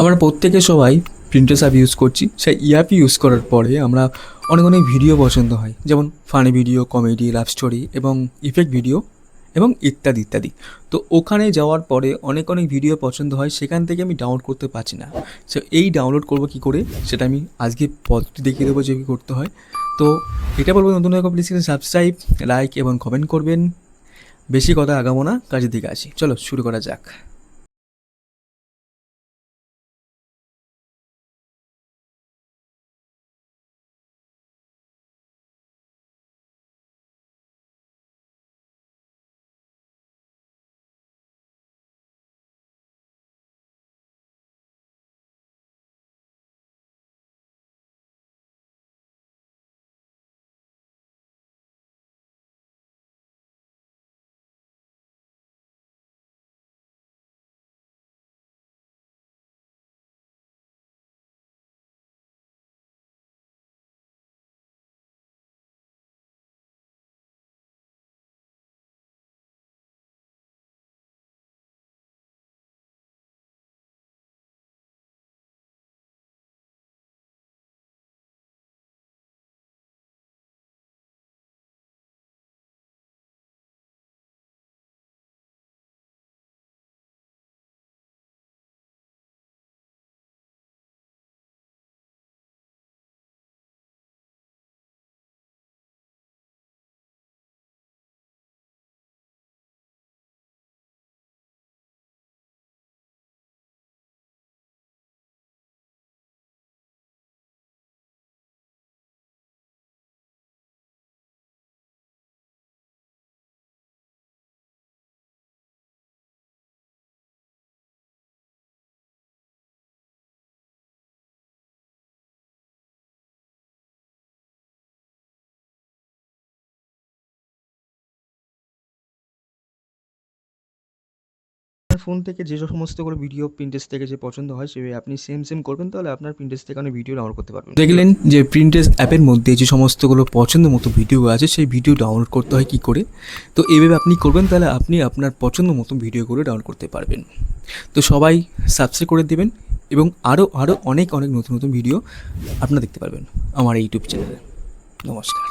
আমরা প্রত্যেকে সবাই প্রিন্টার্স অ্যাপ ইউজ করছি। সেই অ্যাপ ইউজ করার পরে আমরা অনেক অনেক ভিডিও পছন্দ হয়, যেমন funny video, comedy, love story এবং ইফেক্ট ভিডিও এবং ইত্যাদি ইত্যাদি। তো ওখানে যাওয়ার পরে অনেক অনেক ভিডিও পছন্দ হয়, সেখান থেকে আমি ডাউনলোড করতে পারছি না। সো এই ডাউনলোড করবো কী করে, সেটা আমি আজকে পদ্ধতি দেখিয়ে দেবো যে কী করতে হয়। তো এটা বলবো, নতুন হয়ে প্লিজ সাবস্ক্রাইব, লাইক এবং কমেন্ট করবেন। বেশি কথা আগাবো না, কাজের দিকে আসি, চলো শুরু করা যাক। আপনার ফোন থেকে যে সমস্তগুলো ভিডিও প্রিন্টেস থেকে যে পছন্দ হয়, সেভাবে আপনি সেম সেম করবেন, তাহলে আপনার প্রিন্টেস থেকে অনেক ভিডিও ডাউনলোড করতে পারবেন। দেখলেন যে প্রিন্টেস অ্যাপের মধ্যে যে সমস্তগুলো পছন্দ মতো ভিডিও আছে, সেই ভিডিও ডাউনলোড করতে হয় কী করে। তো এইভাবে আপনি করবেন, তাহলে আপনি আপনার পছন্দ মতো ভিডিও করে ডাউনলোড করতে পারবেন। তো সবাই সাবস্ক্রাইব করে দেবেন এবং আরও আরও অনেক অনেক নতুন নতুন ভিডিও আপনারা দেখতে পারবেন আমার এই ইউটিউব চ্যানেলে। নমস্কার।